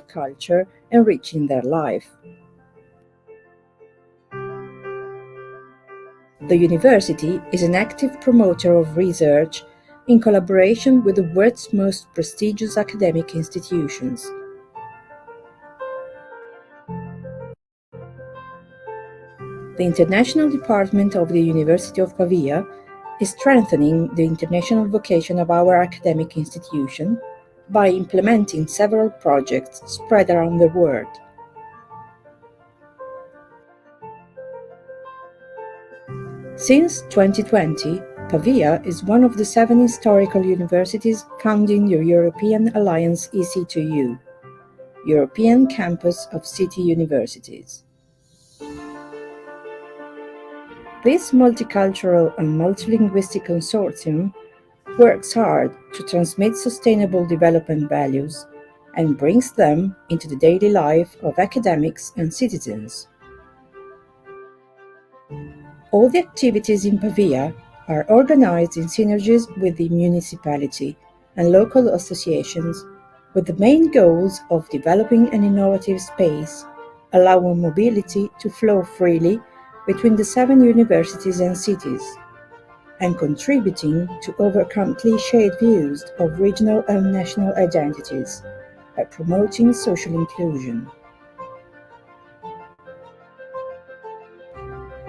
of culture enriching their life. The university is an active promoter of research in collaboration with the world's most prestigious academic institutions. The International Department of the University of Pavia is strengthening the international vocation of our academic institution by implementing several projects spread around the world. Since 2020, Pavia is one of the 7 historical universities founding the European Alliance EC2U, European Campus of City Universities. This multicultural and multilinguistic consortium works hard to transmit sustainable development values and brings them into the daily life of academics and citizens. All the activities in Pavia are organized in synergies with the municipality and local associations, with the main goals of developing an innovative space, allowing mobility to flow freely between the 7 universities and cities, and contributing to overcome cliched views of regional and national identities by promoting social inclusion.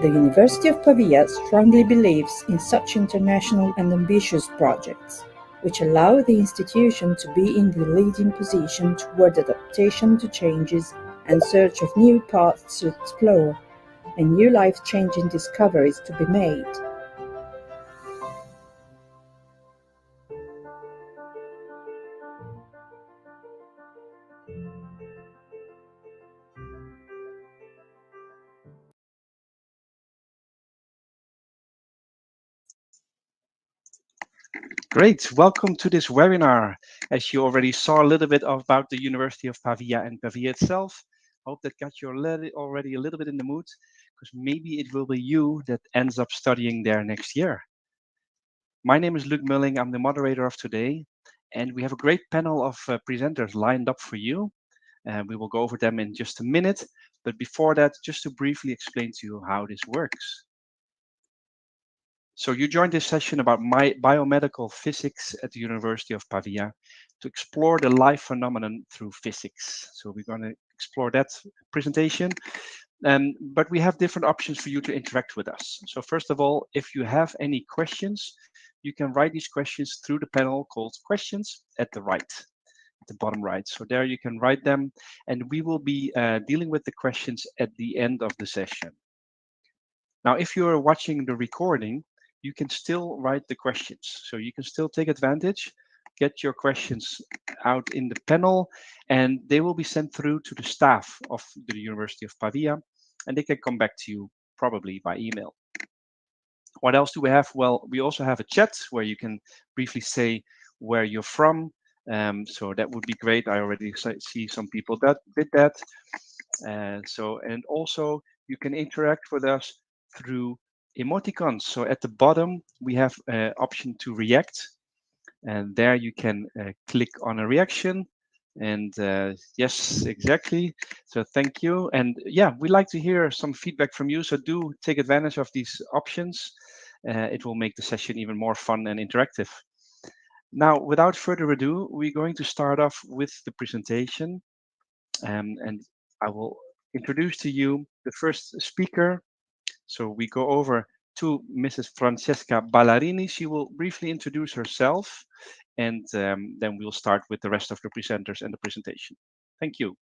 The University of Pavia strongly believes in such international and ambitious projects, which allow the institution to be in the leading position toward adaptation to changes and search of new paths to explore and new life-changing discoveries to be made. Great, welcome to this webinar. As you already saw a little bit about the University of Pavia and Pavia itself, hope that got you already a little bit in the mood, because maybe it will be you that ends up studying there next year. My name is Luc Mulling, I'm the moderator of today, and we have a great panel of presenters lined up for you. We will go over them in just a minute, but before that, just to briefly explain to you how this works. So you joined this session about biomedical physics at the University of Pavia to explore the life phenomenon through physics. So we're going to explore that presentation, but we have different options for you to interact with us. So first of all, if you have any questions, you can write these questions through the panel called questions at the right, at the bottom right. So there you can write them, and we will be dealing with the questions at the end of the session. Now, if you're watching the recording, you can still write the questions. So you can still take advantage, get your questions out in the panel, and they will be sent through to the staff of the University of Pavia, and they can come back to you probably by email. What else do we have? Well, we also have a chat where you can briefly say where you're from. So that would be great. I already see some people that did that. And also you can interact with us through emoticons. So at the bottom, we have an option to react, and there you can click on a reaction. And yes, exactly. So thank you. And yeah, we'd like to hear some feedback from you. So do take advantage of these options. It will make the session even more fun and interactive. Now, without further ado, we're going to start off with the presentation. And I will introduce to you the first speaker. So we go over to Mrs. Francesca Ballarini. She will briefly introduce herself, and then we'll start with the rest of the presenters and the presentation. Thank you.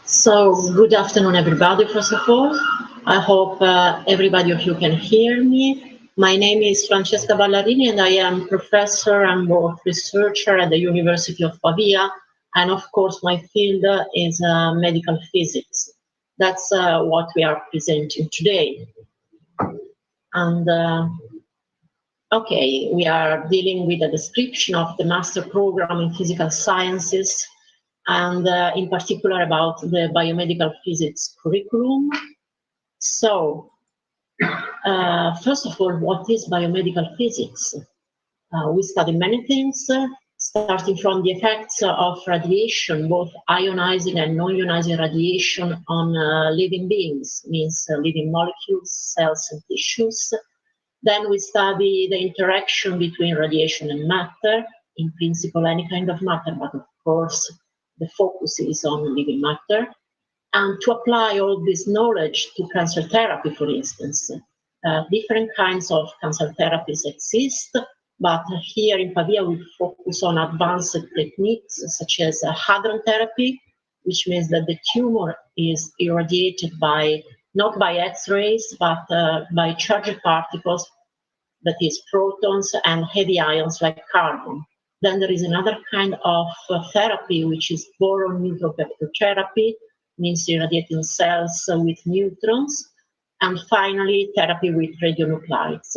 So good afternoon, everybody. First of all, I hope everybody of you can hear me. My name is Francesca Ballarini, and I am professor and board researcher at the University of Pavia. And of course, my field is medical physics. That's what we are presenting today. And okay, we are dealing with a description of the master program in physical sciences, and in particular about the biomedical physics curriculum. So, first of all, what is biomedical physics? We study many things, starting from the effects of radiation, both ionizing and non-ionizing radiation on living beings, means living molecules, cells, and tissues. Then we study the interaction between radiation and matter, in principle any kind of matter, but of course the focus is on living matter. And to apply all this knowledge to cancer therapy, for instance, different kinds of cancer therapies exist, but here in Pavia we focus on advanced techniques such as hadrontherapy, which means that the tumor is irradiated not by X-rays, but by charged particles, that is protons and heavy ions like carbon. Then there is another kind of therapy, which is boron neutron therapy, means irradiating cells with neutrons. And finally, therapy with radionuclides.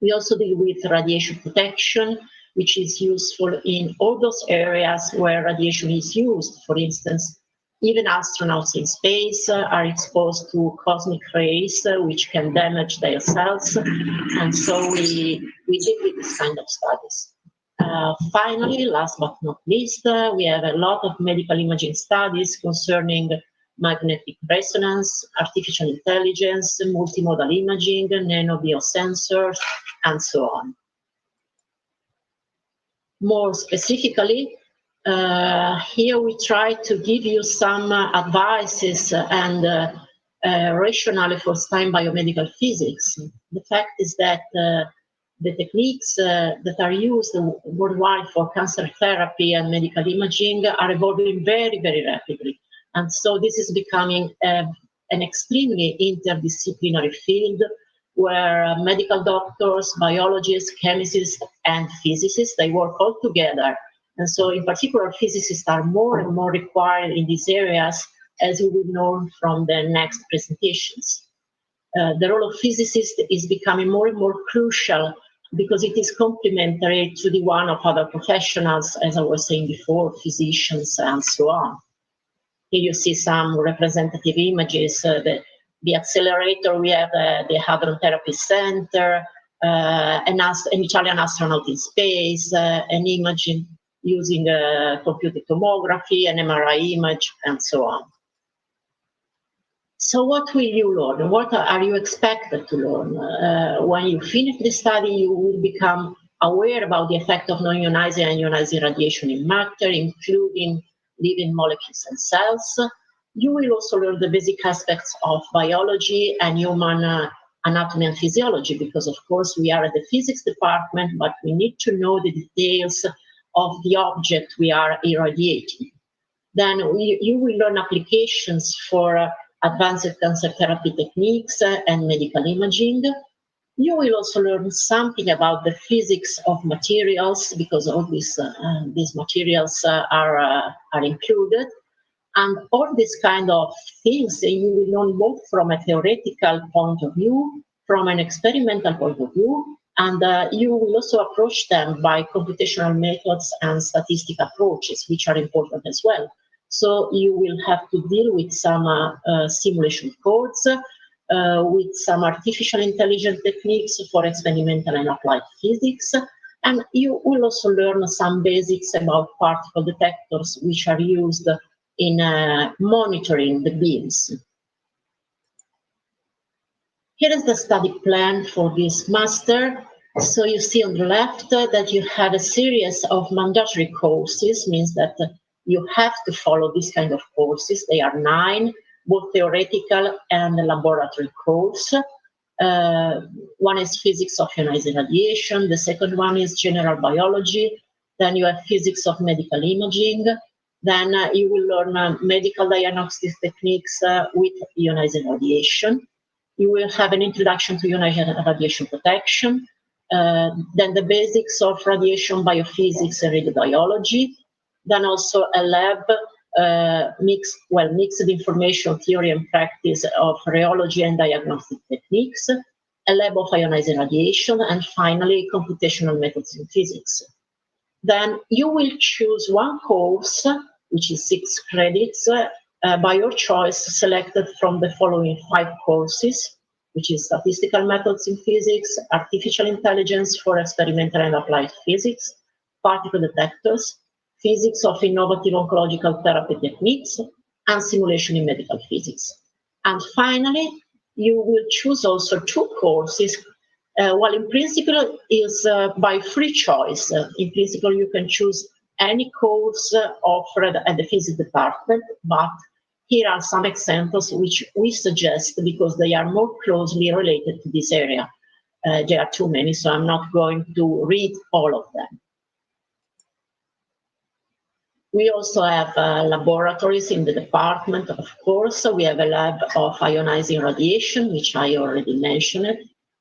We also deal with radiation protection, which is useful in all those areas where radiation is used. For instance, even astronauts in space are exposed to cosmic rays, which can damage their cells. And so we deal with this kind of studies. Finally, last but not least, we have a lot of medical imaging studies concerning magnetic resonance, artificial intelligence, multimodal imaging, nanobiosensors, and so on. More specifically, here we try to give you some advices and rationale for STEM biomedical physics. The fact is that the techniques that are used worldwide for cancer therapy and medical imaging are evolving very, very rapidly. And so this is becoming an extremely interdisciplinary field where medical doctors, biologists, chemists, and physicists, they work all together. And so in particular, physicists are more and more required in these areas, as you will know from the next presentations. The role of physicists is becoming more and more crucial because it is complementary to the one of other professionals, as I was saying before, physicians and so on. Here you see some representative images. The accelerator, we have the hadrontherapy center, an Italian astronaut in space, an image using computed tomography, an MRI image, and so on. So what will you learn? What are you expected to learn? When you finish the study, you will become aware about the effect of non-ionizing and ionizing radiation in matter, including living molecules and cells. You will also learn the basic aspects of biology and human anatomy and physiology, because of course we are at the physics department, but we need to know the details of the object we are irradiating. Then you will learn applications for advanced cancer therapy techniques and medical imaging. You will also learn something about the physics of materials, because all these materials are included. And all these kind of things you will learn both from a theoretical point of view, from an experimental point of view, and you will also approach them by computational methods and statistic approaches, which are important as well. So you will have to deal with some simulation codes, with some artificial intelligence techniques for experimental and applied physics. And you will also learn some basics about particle detectors, which are used in monitoring the beams. Here is the study plan for this master. So you see on the left that you have a series of mandatory courses, means that you have to follow this kind of courses. They are 9, both theoretical and laboratory course. One is physics of ionizing radiation. The second one is general biology. Then you have physics of medical imaging. Then you will learn medical diagnostics techniques with ionizing radiation. You will have an introduction to ionizing radiation protection. Then the basics of radiation biophysics and radiobiology. Then also a lab, mixed information theory and practice of rheology and diagnostic techniques, a lab of ionizing radiation, and finally computational methods in physics. Then you will choose one course, which is 6 credits, by your choice, selected from the following 5 courses, which is statistical methods in physics, artificial intelligence for experimental and applied physics, particle detectors, physics of innovative oncological therapy techniques, and simulation in medical physics. And finally, you will choose also 2 courses. Well, in principle, is by free choice. In principle, you can choose any course offered at the physics department, but here are some examples which we suggest because they are more closely related to this area. There are too many, so I'm not going to read all of them. We also have laboratories in the department, of course. We have a lab of ionizing radiation, which I already mentioned.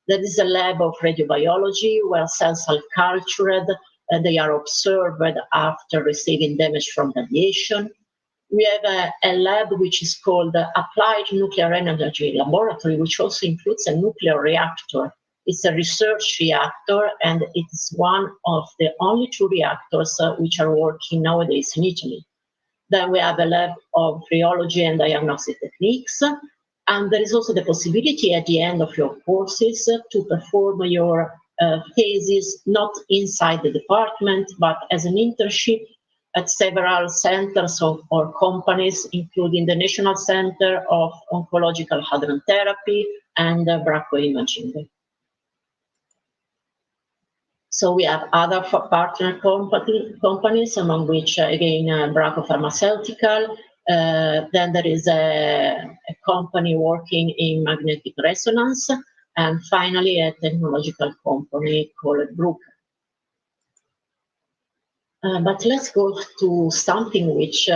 That is a lab of radiobiology where cells are cultured and they are observed after receiving damage from radiation. We have a lab which is called the Applied Nuclear Energy Laboratory, which also includes a nuclear reactor. It's a research reactor, and it is one of the only 2 reactors which are working nowadays in Italy. Then we have a lab of rheology and diagnostic techniques. And there is also the possibility at the end of your courses to perform your thesis not inside the department, but as an internship at several centers or companies, including the National Center of Oncological Hadrontherapy and BRACO imaging. So we have other partner companies, among which, again, BRACO Pharmaceutical. Then there is a company working in magnetic resonance, and finally a technological company called Bruker. But let's go to something which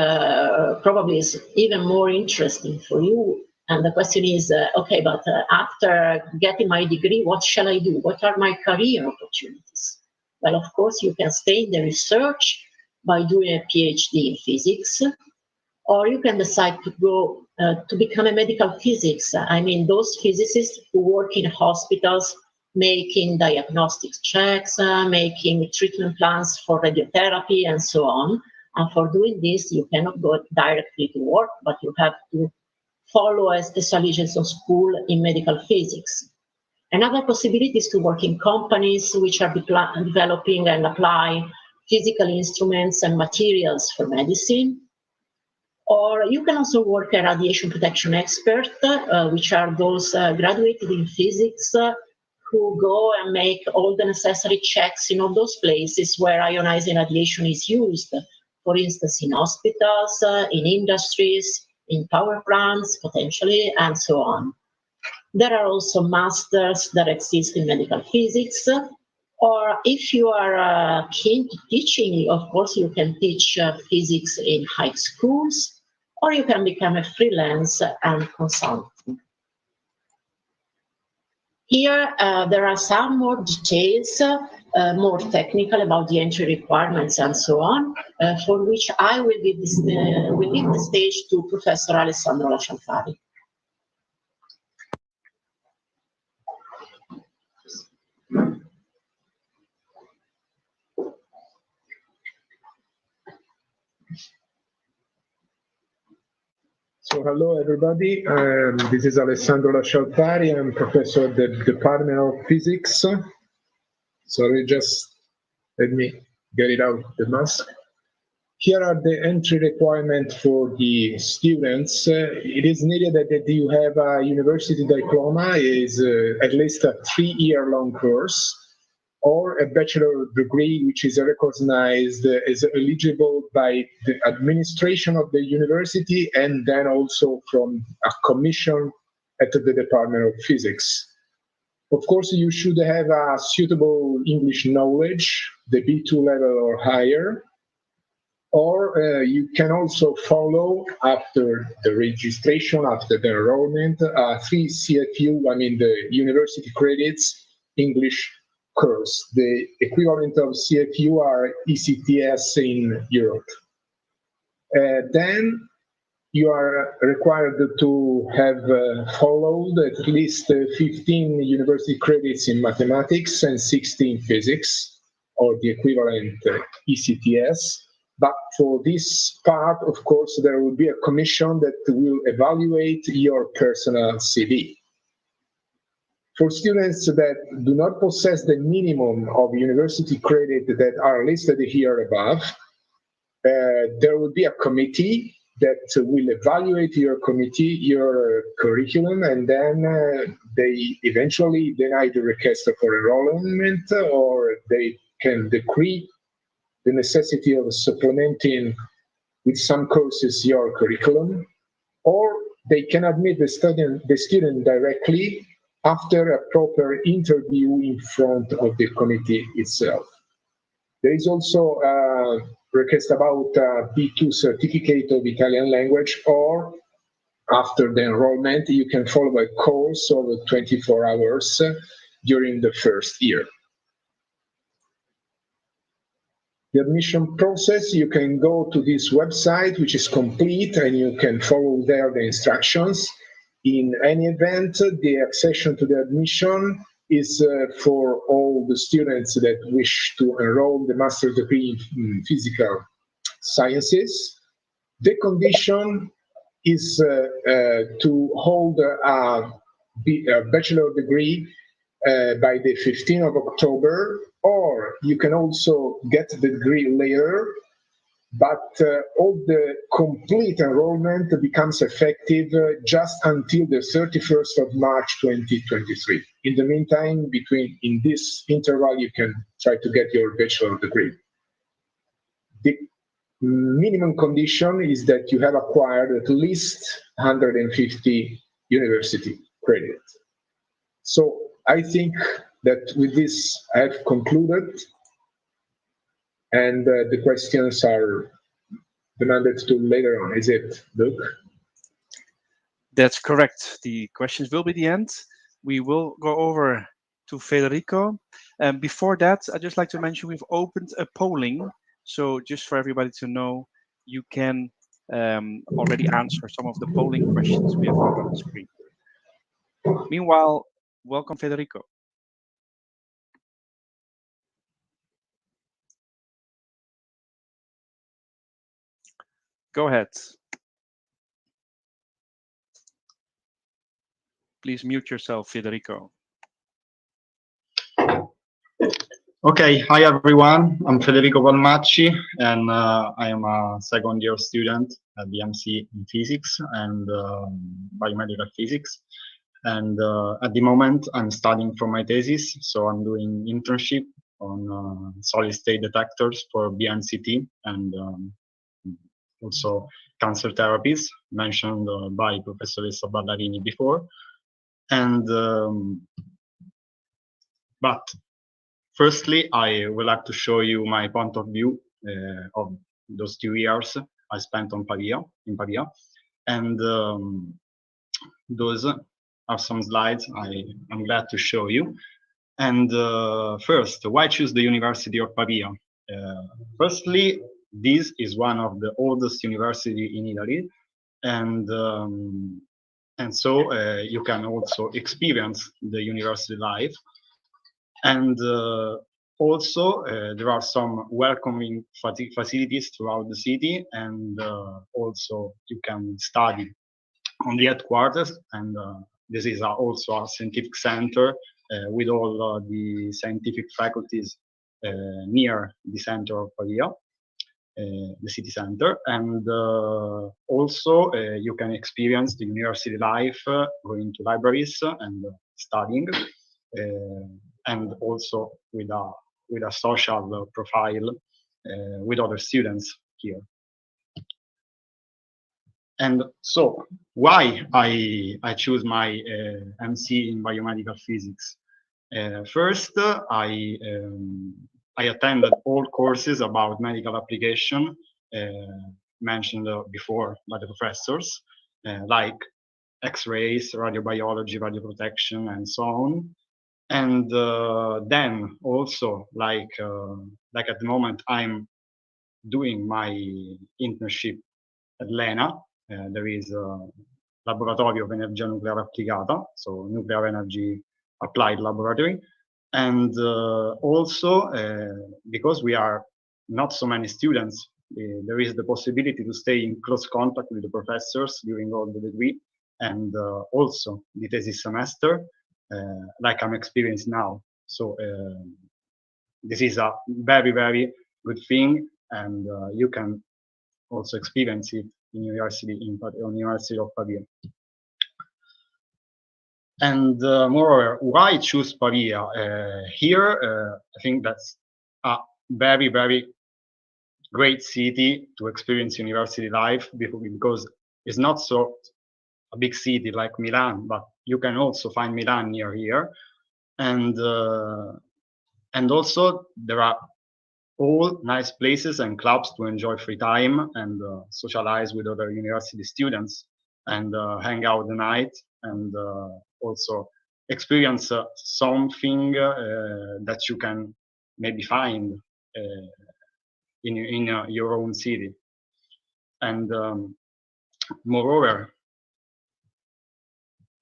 probably is even more interesting for you. And the question is, okay, but after getting my degree, what shall I do? What are my career opportunities? Well, of course, you can stay in the research by doing a PhD in physics, or you can decide to go to become a medical physicist. I mean, those physicists who work in hospitals, making diagnostic checks, making treatment plans for radiotherapy, and so on. And for doing this, you cannot go directly to work, but you have to follow a specialization school in medical physics. Another possibility is to work in companies which are developing and applying physical instruments and materials for medicine. Or you can also work as a radiation protection expert, which are those graduated in physics who go and make all the necessary checks in all those places where ionizing radiation is used. For instance, in hospitals, in industries, in power plants, potentially, and so on. There are also masters that exist in medical physics. Or if you are keen to teaching, of course, you can teach physics in high schools, or you can become a freelance and consultant. Here, there are some more details, more technical about the entry requirements and so on, for which I will give the stage to Professor Alessandro Lascialfari. So hello everybody, this is Alessandro Lascialfari. I'm professor at the Department of Physics. Sorry, just let me get it out the mask. Here are the entry requirements for the students. It is needed that you have a university diploma, is at least a 3-year-long course, or a bachelor degree which is recognized as eligible by the administration of the university and then also from a commission at the Department of Physics. Of course, you should have a suitable English knowledge, the B2 level or higher, or you can also follow after the registration, after the enrollment, 3 CFU, I mean the university credits English course. The equivalent of CFU are ECTS in Europe. Then you are required to have followed at least 15 university credits in mathematics and 16 physics, or the equivalent ECTS. But for this part, of course, there will be a commission that will evaluate your personal CV. For students that do not possess the minimum of university credit that are listed here above, there will be a committee that will evaluate your curriculum, and then they eventually deny the request for enrollment, or they can decree the necessity of supplementing with some courses your curriculum, or they can admit the student directly after a proper interview in front of the committee itself. There is also a request about B2 certificate of Italian language, or after the enrollment, you can follow a course of 24 hours during the first year. The admission process, you can go to this website, which is complete, and you can follow there the instructions. In any event, the accession to the admission is for all the students that wish to enroll the master's degree in physical sciences. The condition is to hold a bachelor degree by the 15th of October, or you can also get the degree later, but all the complete enrollment becomes effective just until the 31st of March 2023. In the meantime, in this interval, you can try to get your bachelor degree. The minimum condition is that you have acquired at least 150 university credit. So I think that with this, I have concluded, and the questions are demanded to later on. Is it, Luke? That's correct. The questions will be the end. We will go over to Federico. And before that, I'd just like to mention we've opened a polling. So just for everybody to know, you can already answer some of the polling questions we have on the screen. Meanwhile, welcome, Federico. Go ahead. Please mute yourself, Federico. Okay, hi everyone. I'm Federico Palmacci, and I am a second-year student at the MC in physics and biomedical physics. And at the moment, I'm studying for my thesis, so I'm doing internship on solid-state detectors for BNCT and also cancer therapies mentioned by Professor Ballarini before. And but firstly, I would like to show you my point of view of those 2 years I spent in Pavia. And those are some slides I'm glad to show you. And first, why choose the University of Pavia? Firstly, this is one of the oldest university in Italy, and so you can also experience the university life. And also, there are some welcoming facilities throughout the city, and also you can study on the headquarters. And this is also a scientific center with all the scientific faculties near the center of Pavia, the city center. And also, you can experience the university life going to libraries and studying. And also with a social profile with other students here. And so, why I choose my MC in biomedical physics? First, I attended all courses about medical application mentioned before by the professors, like X-rays, radiobiology, radioprotection, and so on. And then also, like at the moment, I'm doing my internship at LENA. There is a Laboratorio of Energia Nucleare Applicata, so nuclear energy applied laboratory. And also, because we are not so many students, there is the possibility to stay in close contact with the professors during all the degree and also the thesis semester. like I'm experiencing now. So this is a very, very good thing, and you can also experience it in University of Pavia. And moreover, why choose Pavia? Here, I think that's a very, very great city to experience university life, because it's not so a big city like Milan, but you can also find Milan near here. And also there are all nice places and clubs to enjoy free time and socialize with other university students and hang out the night and also experience something that you can maybe find in your own city. And moreover,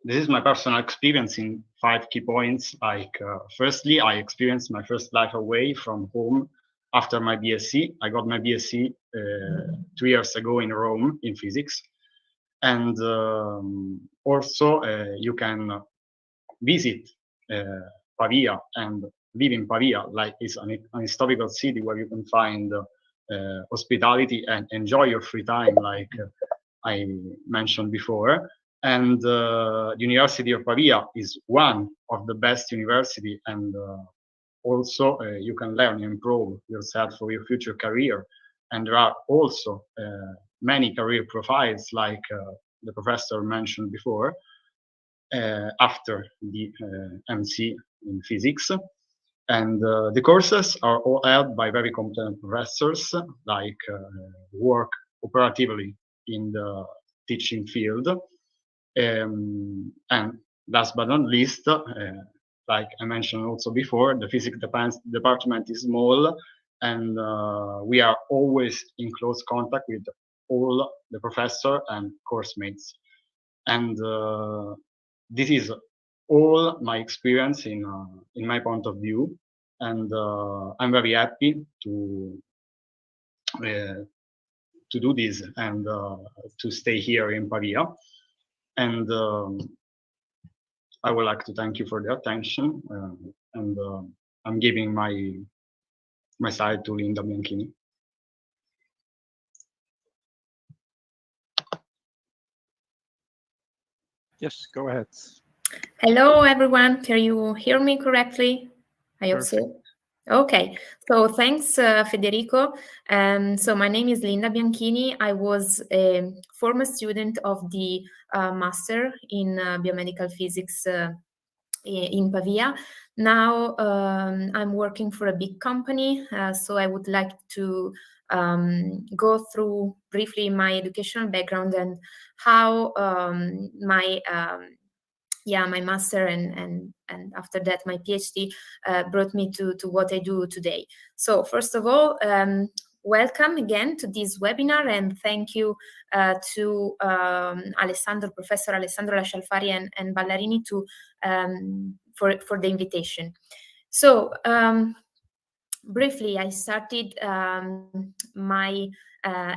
this is my personal experience in 5 key points. Like, firstly, I experienced my first life away from home after my BSc. I got my BSc 3 years ago in Rome in physics. And also, you can visit Pavia and live in Pavia, like it's an historical city where you can find hospitality and enjoy your free time, like I mentioned before. And the University of Pavia is one of the best university, and also you can learn and improve yourself for your future career. And there are also many career profiles, like the professor mentioned before, after the MC in physics. And the courses are all held by very competent professors, like work operatively in the teaching field. And last but not least, like I mentioned also before, the physics department is small, and we are always in close contact with all the professor and course mates. And this is all my experience in my point of view, and I'm very happy to do this and to stay here in Pavia. And I would like to thank you for the attention, and I'm giving my side to Linda Bianchini. Yes, go ahead. Hello, everyone. Can you hear me correctly? I hope so. Okay, so thanks, Federico. So my name is Linda Bianchini. I was a former student of the Master in Biomedical Physics in Pavia. Now I'm working for a big company, so I would like to go through briefly my educational background and how my master and after that my PhD brought me to what I do today. So first of all, welcome again to this webinar, and thank you to Professor Alessandro Lascialfari and Ballarini for the invitation. So briefly, I started my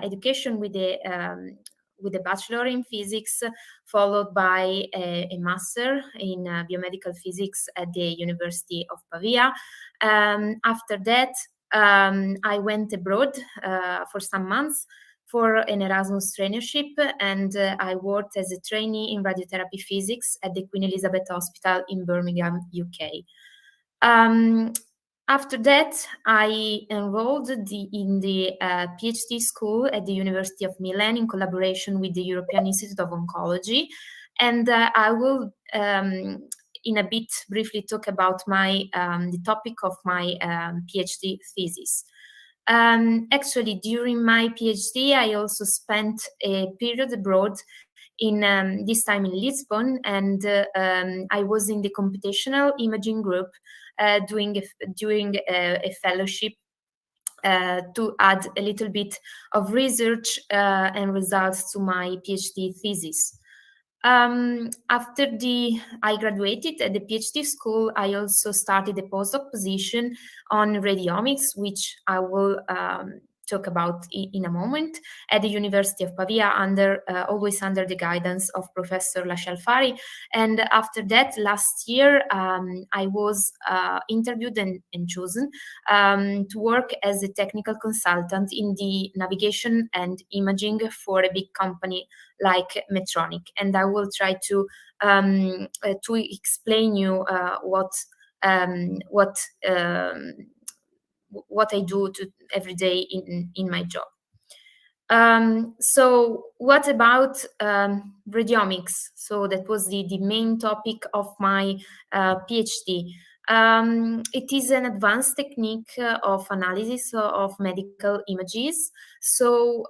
education with a bachelor in physics, followed by a master in biomedical physics at the University of Pavia. After that, I went abroad for some months for an Erasmus traineeship, and I worked as a trainee in radiotherapy physics at the Queen Elizabeth Hospital in Birmingham, UK. After that, I enrolled in the PhD school at the University of Milan in collaboration with the European Institute of Oncology. And I will, in a bit, briefly talk about the topic of my PhD thesis. Actually, during my PhD, I also spent a period abroad in this time in Lisbon, and I was in the computational imaging group doing a fellowship to add a little bit of research and results to my PhD thesis. After I graduated at the PhD school, I also started a postdoc position on radiomics, which I will talk about in a moment, at the University of Pavia, always under the guidance of Professor Lascialfari. And after that, last year, I was interviewed and chosen to work as a technical consultant in the navigation and imaging for a big company like Medtronic. And I will try to explain you what I do every day in my job. So what about radiomics? So that was the main topic of my PhD. It is an advanced technique of analysis of medical images. So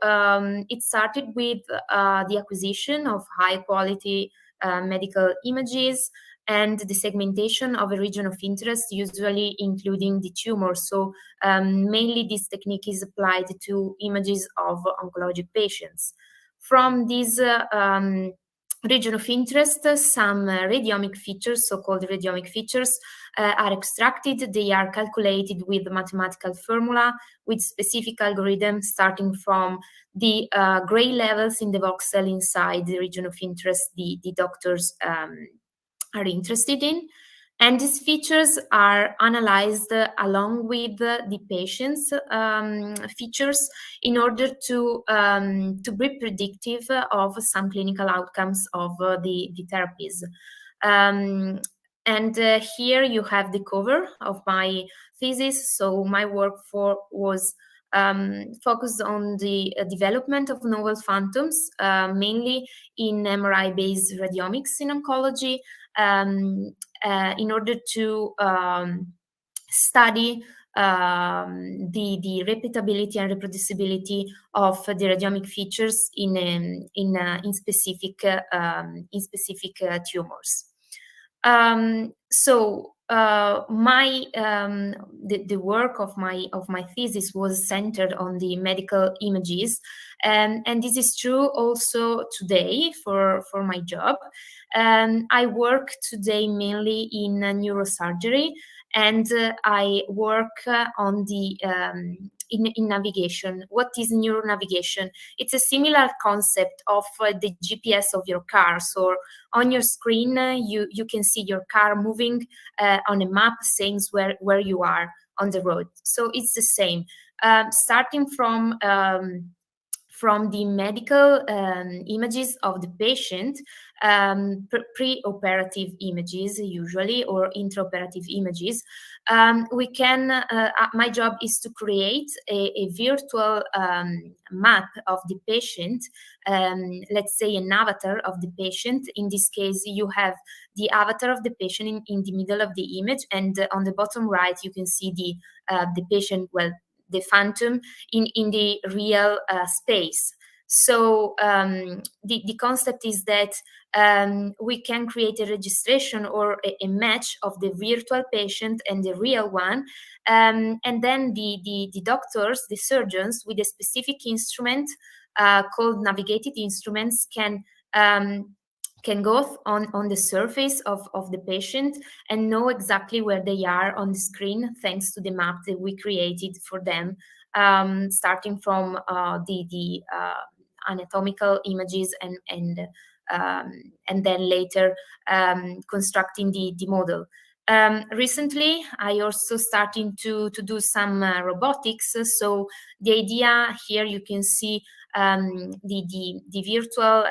it started with the acquisition of high quality medical images and the segmentation of a region of interest, usually including the tumor. So mainly this technique is applied to images of oncologic patients. From this region of interest, some radiomic features, so-called radiomic features, are extracted. They are calculated with mathematical formula, with specific algorithms, starting from the gray levels in the voxel inside the region of interest the doctors are interested in. And these features are analyzed along with the patient's features in order to be predictive of some clinical outcomes of the therapies. And here you have the cover of my thesis. So my work was focused on the development of novel phantoms, mainly in MRI-based radiomics in oncology, in order to study the repeatability and reproducibility of the radiomic features in specific tumors. So the work of my thesis was centered on the medical images, and this is true also today for my job. I work today mainly in neurosurgery, and I work on the in navigation. What is neuronavigation? It's a similar concept of the GPS of your car. So on your screen, you can see your car moving on a map, saying where you are on the road. So it's the same. Starting from the medical images of the patient, pre-operative images usually, or intraoperative images, we can, my job is to create a virtual map of the patient, let's say an avatar of the patient. In this case, you have the avatar of the patient in the middle of the image, and on the bottom right, you can see the patient, well, the phantom in the real space. So the concept is that we can create a registration or a match of the virtual patient and the real one, and then the doctors, the surgeons, with a specific instrument called navigated instruments can go on the surface of the patient and know exactly where they are on the screen, thanks to the map that we created for them, starting from the anatomical images and then later constructing the model. Recently, I also starting to do some robotics. So the idea here, you can see the virtual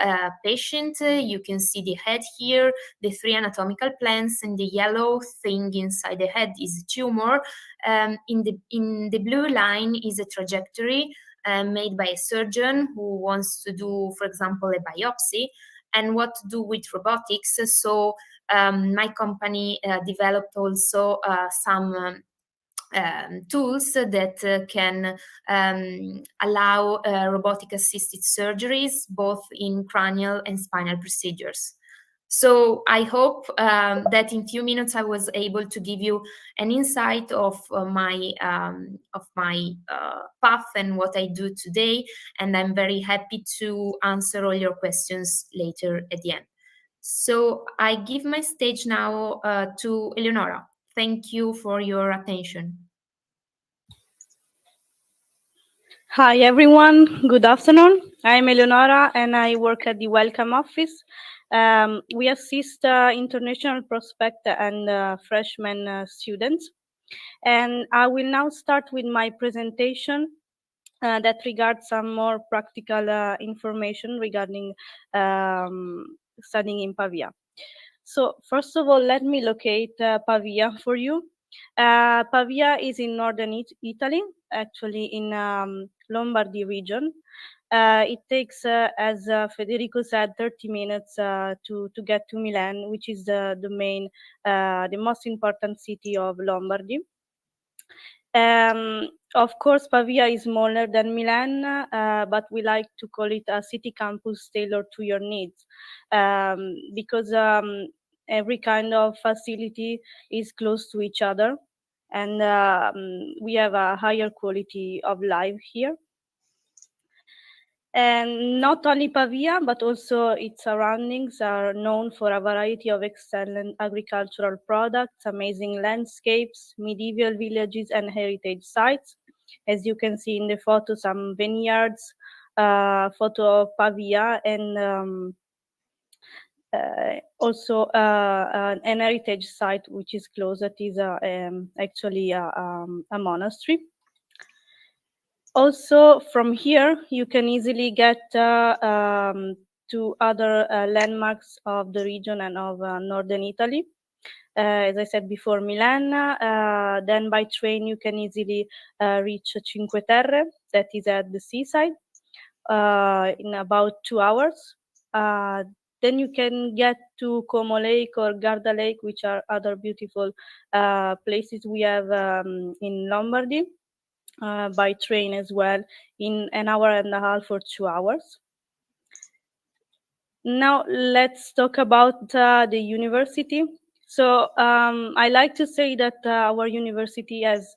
patient. You can see the head here, the three anatomical planes, and the yellow thing inside the head is a tumor. In the blue line is a trajectory made by a surgeon who wants to do, for example, a biopsy. And what to do with robotics? So my company developed also some tools that can allow robotic assisted surgeries, both in cranial and spinal procedures. So I hope that in few minutes I was able to give you an insight of my path and what I do today, and I'm very happy to answer all your questions later at the end. So I give my stage now to Eleonora. Thank you for your attention. Hi everyone, good afternoon. I'm Eleonora and I work at the Welcome Office. We assist international prospect and freshman students. And I will now start with my presentation that regards some more practical information regarding studying in Pavia. So first of all, let me locate Pavia for you. Pavia is in northern Italy, actually in Lombardy region. It takes, as Federico said, 30 minutes to get to Milan, which is the most important city of Lombardy. Of course, Pavia is smaller than Milan, but we like to call it a city campus tailored to your needs, because every kind of facility is close to each other, and we have a higher quality of life here. And not only Pavia, but also its surroundings are known for a variety of excellent agricultural products, amazing landscapes, medieval villages, and heritage sites. As you can see in the photo, some vineyards, photo of Pavia, and also an heritage site which is close, that is actually a monastery. Also, from here, you can easily get to other landmarks of the region and of northern Italy. As I said before, Milan. Then by train, you can easily reach Cinque Terre, that is at the seaside, in about 2 hours. Then you can get to Como Lake or Garda Lake, which are other beautiful places we have in Lombardy. By train as well, in an hour and a half or 2 hours. Now let's talk about the university. So I like to say that our university has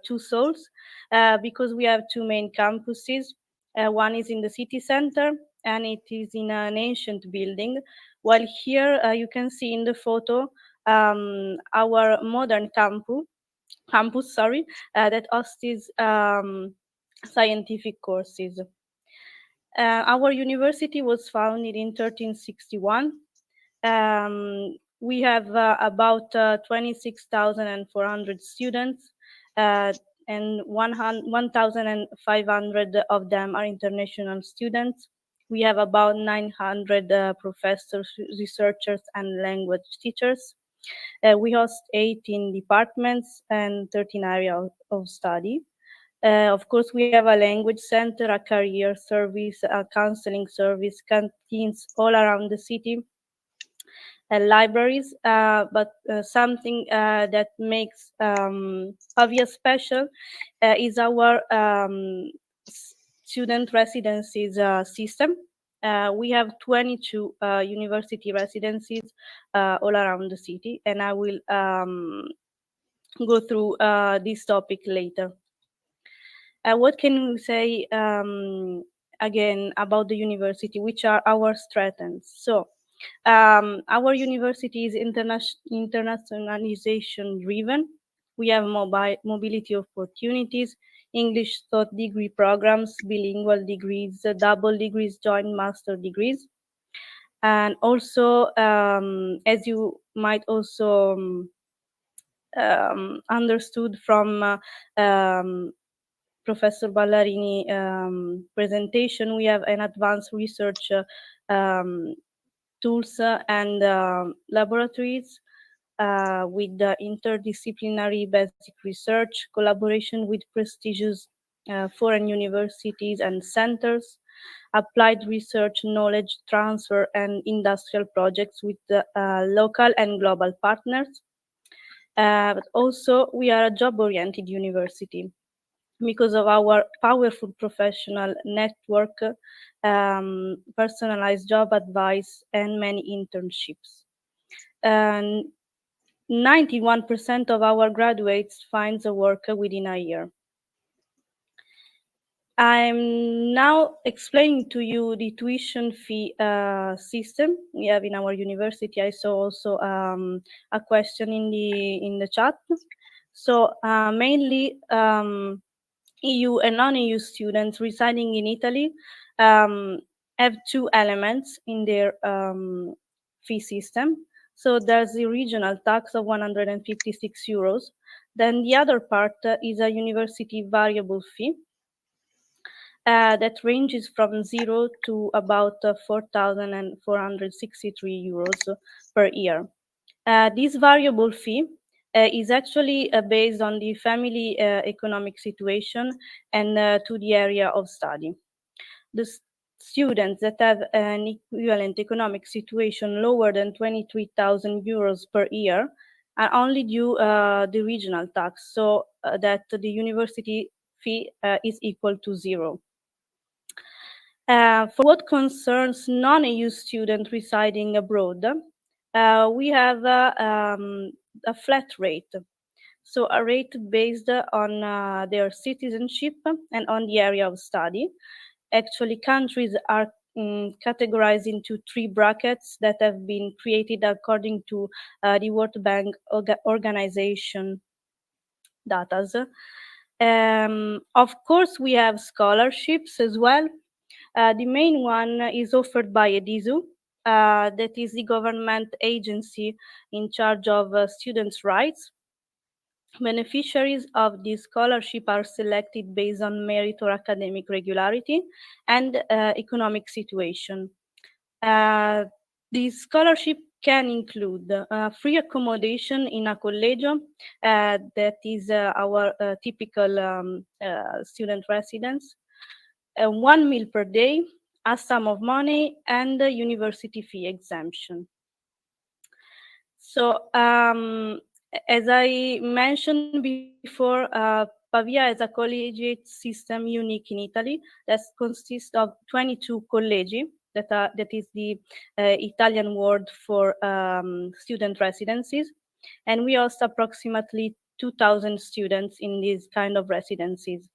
two souls, because we have two main campuses. One is in the city center, and it is in an ancient building, while here you can see in the photo our modern campus, that hosts scientific courses. Our university was founded in 1361. We have about 26,400 students, and 1,500 of them are international students. We have about 900 professors, researchers, and language teachers. We host 18 departments and 13 areas of study. Of course, we have a language center, a career service, a counseling service, canteens all around the city, libraries. But something that makes Pavia special is our student residencies system. We have 22 university residencies all around the city, and I will go through this topic later. What can we say again about the university, which are our strengths? So our university is internationalization driven. We have mobility opportunities, English third degree programs, bilingual degrees, double degrees, joint master degrees. And also, as you might also understood from Professor Ballarini presentation, we have an advanced research tools and laboratories with the interdisciplinary basic research, collaboration with prestigious foreign universities and centers, applied research, knowledge transfer, and industrial projects with the local and global partners. But also, we are a job-oriented university because of our powerful professional network, personalized job advice, and many internships. 91% of our graduates finds a work within a year. I'm now explaining to you the tuition fee system we have in our university. I saw also a question in the chat. So mainly EU and non-EU students residing in Italy have two elements in their fee system. So there's the regional tax of 156 euros. Then the other part is a university variable fee that ranges from 0 to about 4,463 euros per year. This variable fee is actually based on the family economic situation and to the area of study. The students that have an equivalent economic situation lower than 23,000 euros per year are only due the regional tax, so that the university fee is equal to 0. For what concerns non-EU students residing abroad, we have a flat rate. So a rate based on their citizenship and on the area of study. Actually, countries are categorized into 3 brackets that have been created according to the World Bank organization data. Of course, we have scholarships as well. The main one is offered by EDISU, that is the government agency in charge of students' rights. Beneficiaries of this scholarship are selected based on merit or academic regularity and economic situation. The scholarship can include free accommodation in a collegio, that is our typical student residence, 1 meal per day, a sum of money, and a university fee exemption. So, as I mentioned before, Pavia is a collegiate system unique in Italy that consists of 22 collegi, that is the Italian word for student residencies, and we host approximately 2,000 students in these kind of residencies.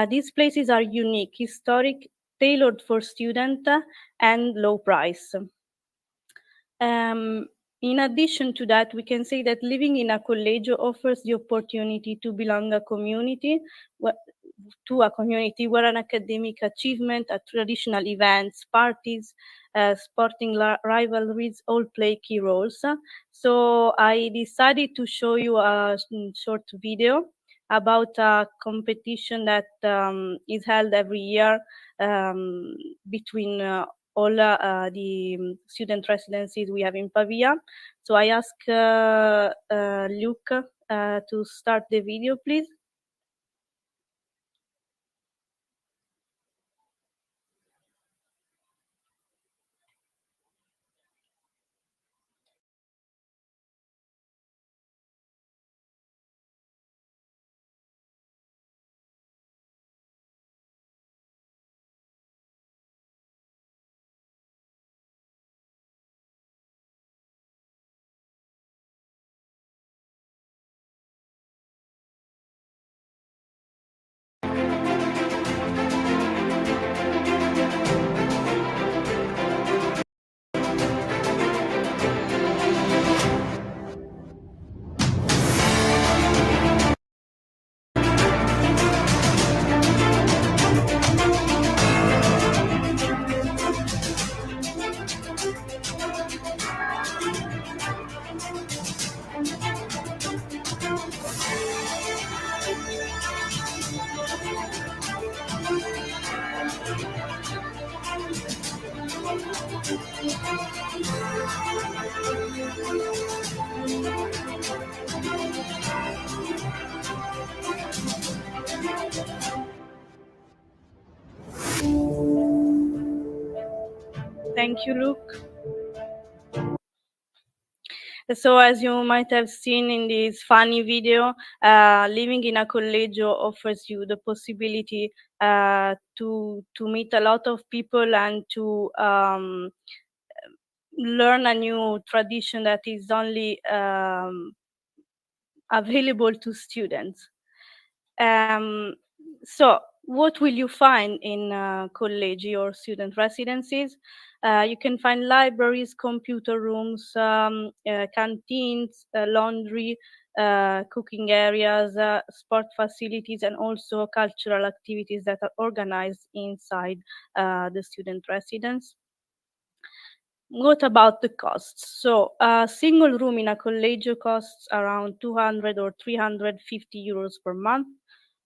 These places are unique, historic, tailored for students, and low price. In addition to that, we can say that living in a collegio offers the opportunity to belong to a community where an academic achievement, traditional events, parties, sporting rivalries all play key roles. So I decided to show you a short video about a competition that is held every year between all the student residencies we have in Pavia. So I ask Luke to start the video, please. Thank you, Luke. So as you might have seen in this funny video, living in a collegio offers you the possibility to meet a lot of people and to learn a new tradition that is only available to students. So what will you find in collegi or student residencies? You can find libraries, computer rooms, canteens, laundry, cooking areas, sport facilities, and also cultural activities that are organized inside the student residence. What about the costs? So a single room in a collegio costs around 200 or 350 euros per month,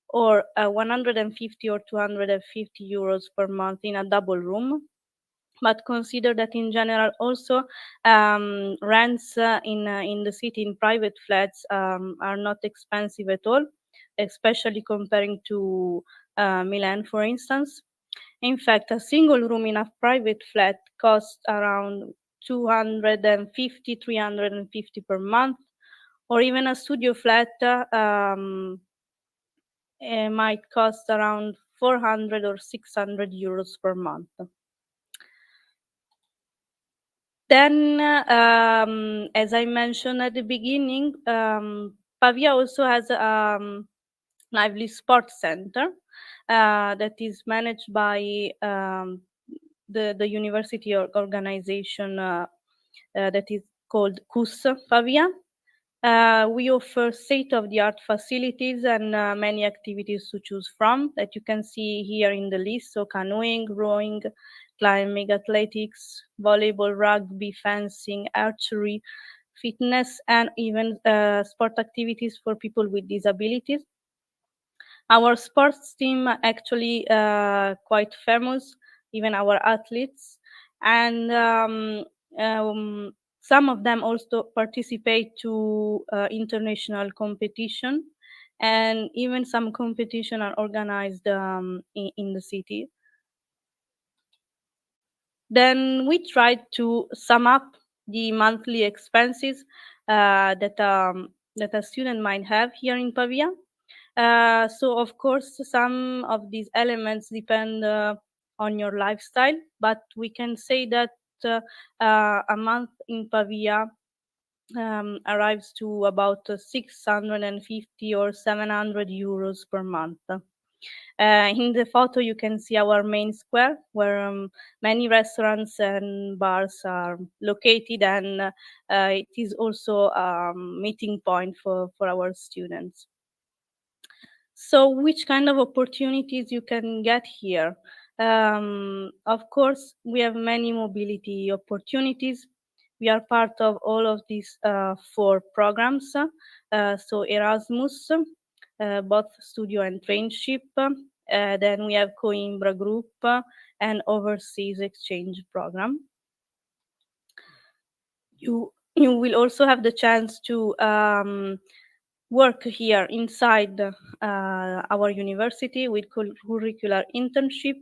or 150 or 250 euros per month in a double room. But consider that in general also rents in the city in private flats are not expensive at all, especially comparing to Milan, for instance. In fact, a single room in a private flat costs around 250, 350 per month, or even a studio flat might cost around 400 or 600 euros per month. Then, as I mentioned at the beginning, Pavia also has a lively sports center that is managed by the university organization that is called CUS Pavia. We offer state-of-the-art facilities and many activities to choose from that you can see here in the list. So canoeing, rowing, climbing, athletics, volleyball, rugby, fencing, archery, fitness, and even sport activities for people with disabilities. Our sports team are actually quite famous, even our athletes, and some of them also participate to international competition, and even some competition are organized in the city. Then we tried to sum up the monthly expenses that a student might have here in Pavia. So of course, some of these elements depend on your lifestyle, but we can say that a month in Pavia arrives to about 650 or 700 euros per month. In the photo, you can see our main square where many restaurants and bars are located, and it is also a meeting point for our students. So which kind of opportunities you can get here? Of course, we have many mobility opportunities. We are part of all of these 4 programs. So Erasmus, both studio and trainship. Then we have Coimbra Group and Overseas Exchange Program. You will also have the chance to work here inside our university with curricular internship,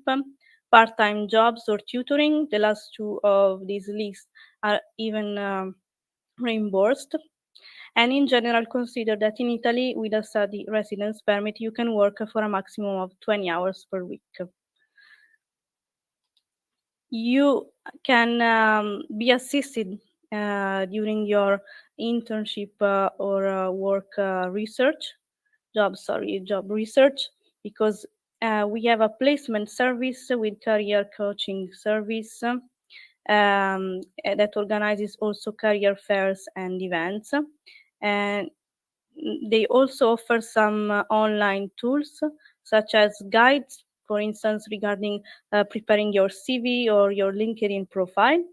part-time jobs or tutoring. The last 2 of these lists are even reimbursed. And in general, consider that in Italy, with a study residence permit, you can work for a maximum of 20 hours per week. You can be assisted during your internship or work job research, because we have a placement service with career coaching service that organizes also career fairs and events. And they also offer some online tools, such as guides, for instance, regarding preparing your CV or your LinkedIn profile,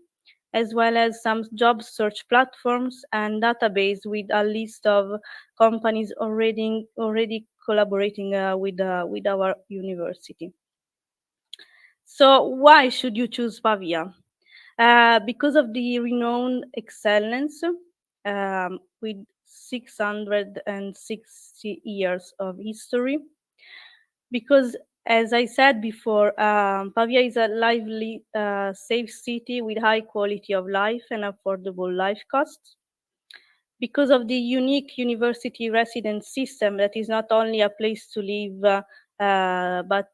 as well as some job search platforms and database with a list of companies already collaborating with our university. So why should you choose Pavia? Because of the renowned excellence with 660 years of history. Because, as I said before, Pavia is a lively, safe city with high quality of life and affordable life costs. Because of the unique university residence system that is not only a place to live, but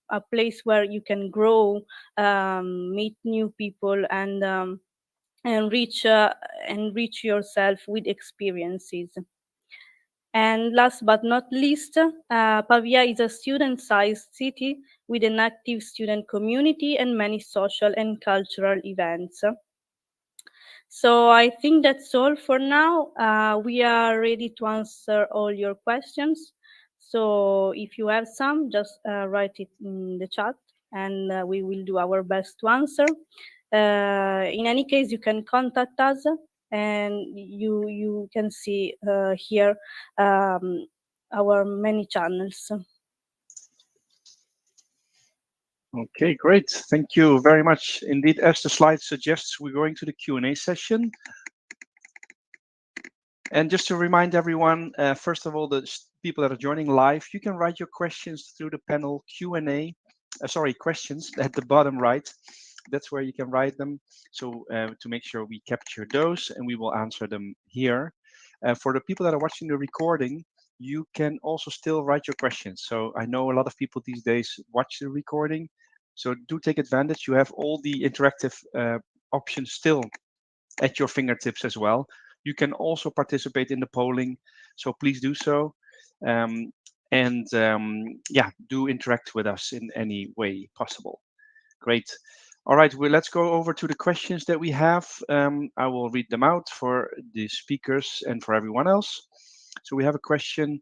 a place where you can grow, meet new people, and enrich yourself with experiences. And last but not least, Pavia is a student-sized city with an active student community and many social and cultural events. So I think that's all for now. We are ready to answer all your questions. So if you have some, just write it in the chat, and we will do our best to answer. In any case, you can contact us, and you can see here our many channels. Okay, great. Thank you very much. Indeed, as the slide suggests, we're going to the Q&A session. And just to remind everyone, first of all, the people that are joining live, you can write your questions through the panel Q&A, questions at the bottom right. That's where you can write them. So to make sure we capture those and we will answer them here. For the people that are watching the recording, you can also still write your questions. So I know a lot of people these days watch the recording. So do take advantage. You have all the interactive options still at your fingertips as well. You can also participate in the polling, so please do so. Yeah, do interact with us in any way possible. Great. All right, well, let's go over to the questions that we have. I will read them out for the speakers and for everyone else. So we have a question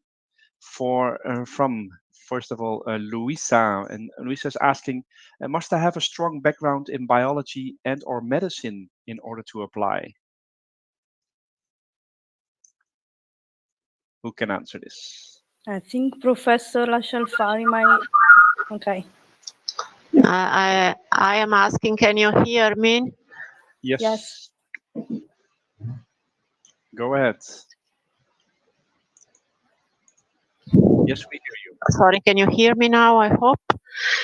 from, first of all, Luisa. And Luisa is asking, must I have a strong background in biology and or medicine in order to apply? Who can answer this? I think Professor Lascialfari might. Okay. I am asking, can you hear me? Yes. Yes. Go ahead. Yes, we hear you. Sorry, can you hear me now, I hope?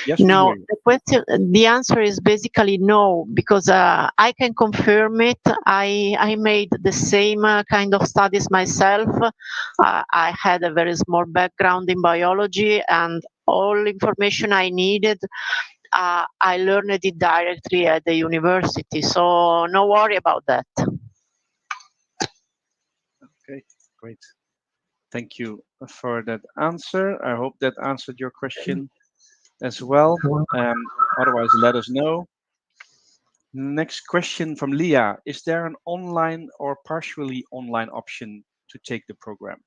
Yes, No, we hear you. the question, the answer is basically no, because I can confirm it. I made the same kind of studies myself. I had a very small background in biology, and all information I needed, I learned it directly at the university. So no worry about that. Okay, great. Thank you for that answer. I hope that answered your question as well. Otherwise, let us know. Next question from Leah. Is there an online or partially online option to take the program?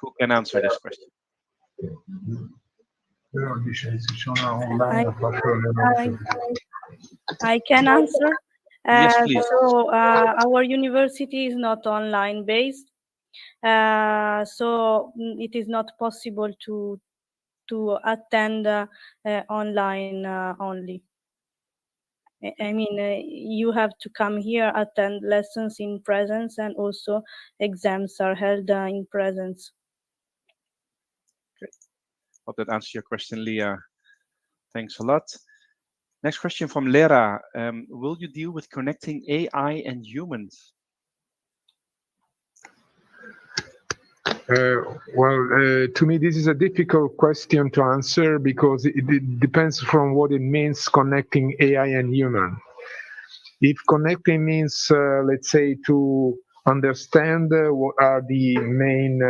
Who can answer this question? I can answer. Yes, please. So our university is not online based, so it is not possible to attend online only. I mean, you have to come here, attend lessons in presence, and also exams are held in presence. Okay. Hope that answers your question, Leah. Thanks a lot. Next question from Lera. Will you deal with connecting AI and humans? To me, this is a difficult question to answer because it depends from what it means connecting AI and human. If connecting means, let's say, to understand what are the main,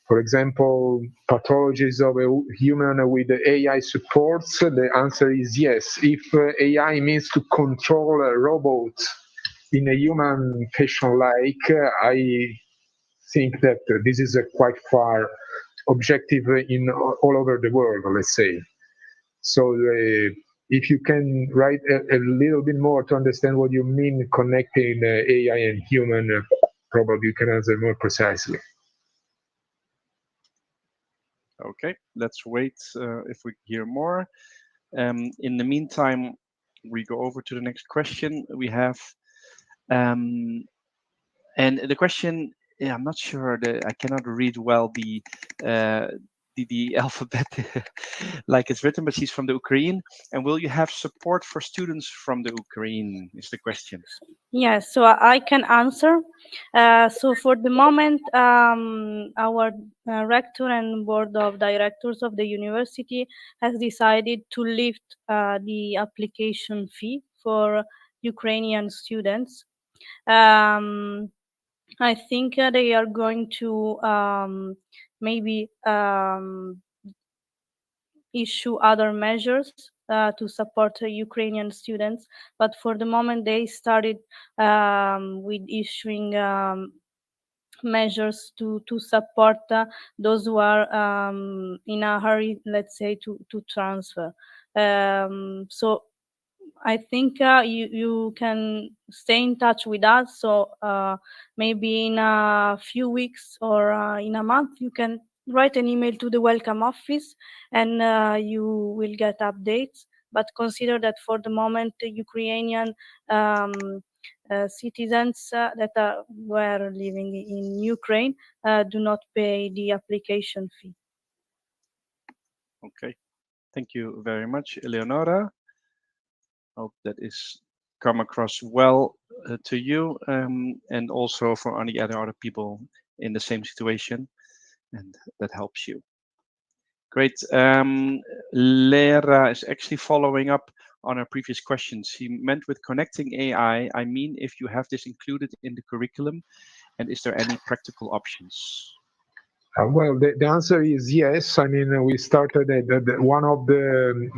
for example, pathologies of a human with the AI supports, the answer is yes. If AI means to control a robot in a human patient-like, I think that this is a quite far objective in all over the world, let's say. So if you can write a little bit more to understand what you mean connecting AI and human, probably you can answer more precisely. Okay, let's wait if we hear more. In the meantime, we go over to the next question we have. And the question, yeah, I'm not sure that I cannot read well the alphabet like it's written, but she's from the Ukraine. And will you have support for students from the Ukraine is the question. Yes, so I can answer. So for the moment, our rector and board of directors of the university has decided to lift the application fee for Ukrainian students. I think they are going to maybe issue other measures to support Ukrainian students. But for the moment, they started with issuing measures to support those who are in a hurry, let's say, to transfer. So I think you can stay in touch with us. So maybe in a few weeks or in a month, you can write an email to the welcome office and you will get updates. But consider that for the moment, the Ukrainian citizens that were living in Ukraine do not pay the application fee. Okay, thank you very much, Eleonora. Hope that is come across well to you and also for any other people in the same situation, and that helps you. Great. Lera is actually following up on our previous questions. He meant with connecting AI, I mean, if you have this included in the curriculum, and is there any practical options? Well, the answer is yes. I mean, we started one of the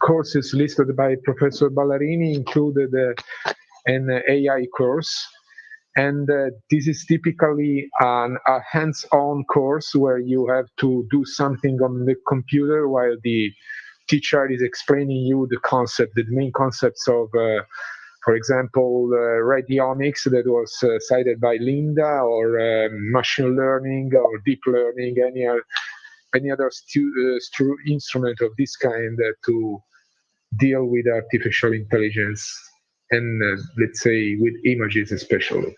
courses listed by Professor Ballarini included an AI course. And this is typically a hands-on course where you have to do something on the computer while the teacher is explaining you the main concepts of, for example, radiomics that was cited by Linda, or machine learning or deep learning, any other instrument of this kind to deal with artificial intelligence and let's say with images especially.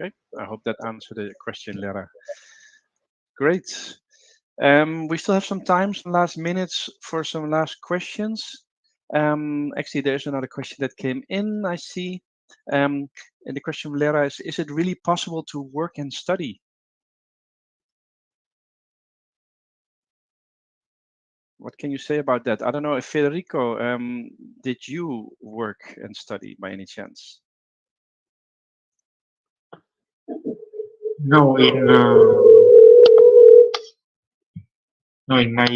Okay, I hope that answered the question, Lera. Great. We still have some time, some last minutes for some last questions. Actually, there's another question that came in, I see. And the question from Lera is it really possible to work and study? What can you say about that? I don't know if Federico, did you work and study by any chance? No, in my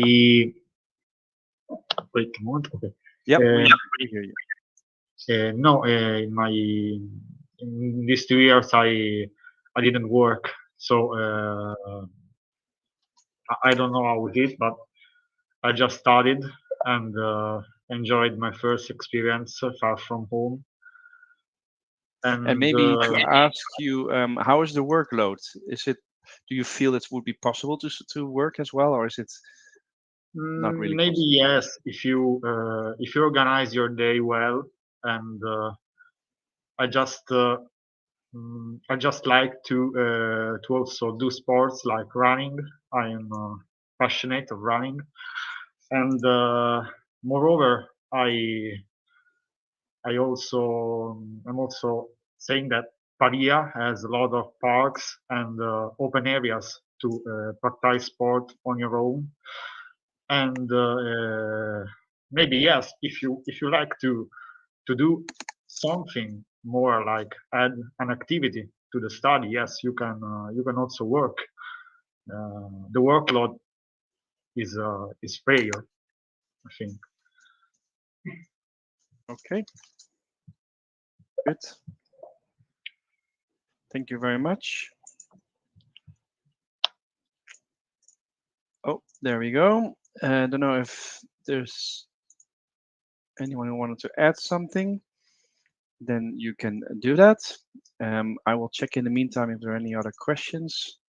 wait a moment. Okay. Yeah, we hear you. No, in these 2 years I didn't work, so I don't know how it is, but I just studied and enjoyed my first experience far from home. And maybe to ask you, how is the workload? Do you feel it would be possible to work as well, or is it not really maybe possible? yes, if you organize your day well, and I just like to also do sports like running. I am passionate of running, and moreover, I'm also saying that Pavia has a lot of parks and open areas to practice sport on your own. And maybe yes, if you like to do something more, like add an activity to the study, yes, you can also work. The workload is fair, I think. Okay. Good. Thank you very much. Oh, there we go. I don't know if there's anyone who wanted to add something. Then you can do that. I will check in the meantime if there are any other questions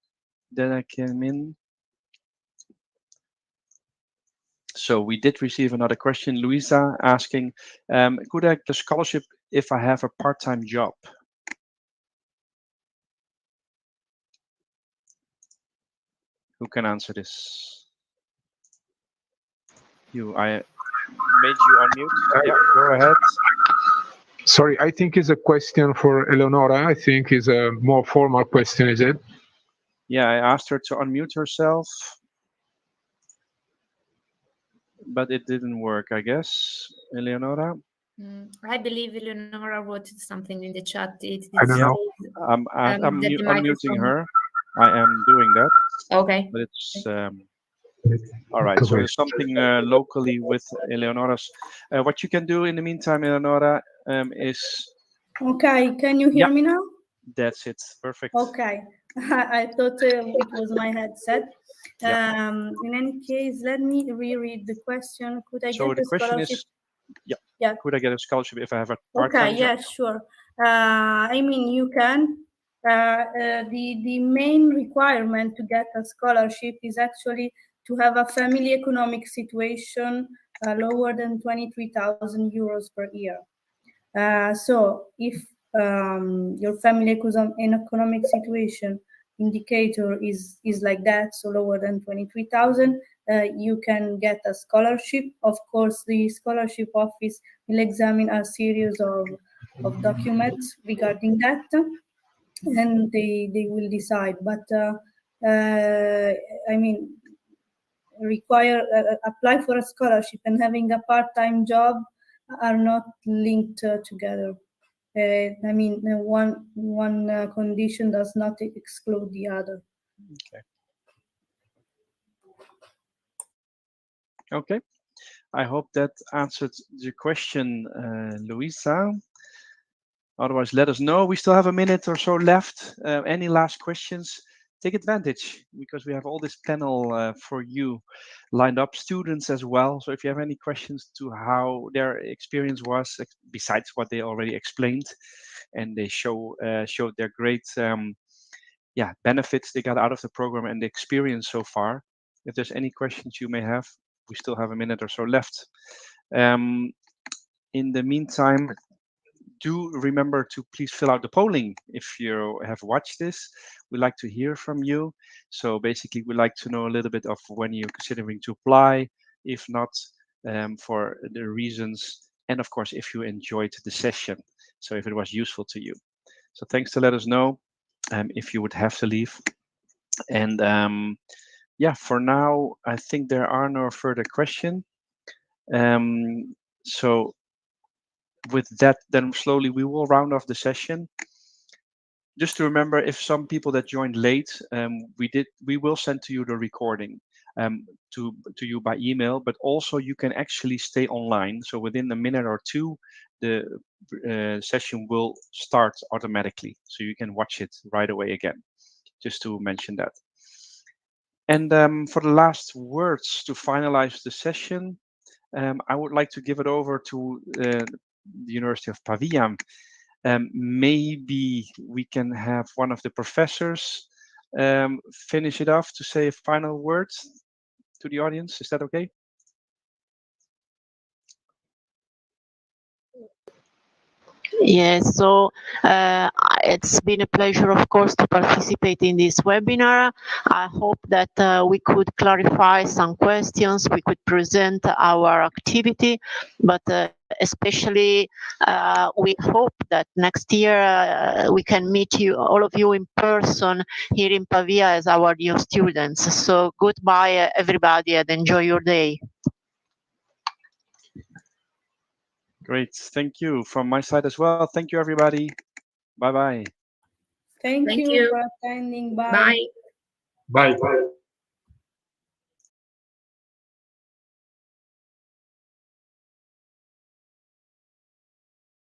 that came in. So we did receive another question, Luisa, asking, could I get a scholarship if I have a part-time job? Who can answer this? I made you unmute. Yeah, go ahead. Sorry, I think it's a question for Eleonora. I think it's a more formal question, is it? Yeah, I asked her to unmute herself, but it didn't work, I guess. Eleonora? I believe Eleonora wrote something in the chat. I don't know. I'm unmuting her. I am doing that. Okay. But it's All right, so there's something locally with Eleonora's. What you can do in the meantime, Eleonora, is... Okay, can you hear me now? That's it, perfect. Okay, I thought it was my headset. In any case, let me reread the question. Could I get the a question scholarship? is, could I get a scholarship if I have a part-time job? Yeah, sure. I mean, you can. The main requirement to get a scholarship is actually to have a family economic situation lower than 23,000 euros per year. So if your family economic situation indicator is like that, so lower than 23,000, you can get a scholarship. Of course, the scholarship office will examine a series of documents regarding that, and they will decide. But I mean, apply for a scholarship and having a part-time job are not linked together. I mean, one condition does not exclude the other. Okay. I hope that answered the question, Luisa. Otherwise, let us know. We still have a minute or so left. Any last questions? Take advantage, because we have all this panel for you lined up, students as well. So if you have any questions to how their experience was, besides what they already explained, and they showed their great benefits they got out of the program and the experience so far. If there's any questions you may have, we still have a minute or so left. In the meantime, do remember to please fill out the polling if you have watched this. We'd like to hear from you. So basically, we'd like to know a little bit of when you're considering to apply, if not, for the reasons, and of course, if you enjoyed the session. So if it was useful to you. So thanks to let us know if you would have to leave. And for now, I think there are no further questions. So with that, then slowly we will round off the session. Just to remember, if some people that joined late, we will send to you the recording to you by email, but also you can actually stay online. So within a minute or two, the session will start automatically. So you can watch it right away again, just to mention that. And for the last words to finalize the session, I would like to give it over to the University of Pavia. Maybe we can have one of the professors finish it off to say a final word to the audience. Is that okay? Yes, so it's been a pleasure, of course, to participate in this webinar. I hope that we could clarify some questions, we could present our activity, but especially we hope that next year we can meet you, all of you, in person here in Pavia as our new students. So goodbye, everybody, and enjoy your day. Great, thank you from my side as well. Thank you, everybody. Bye-bye. Thank you for attending. Bye. Bye. Bye.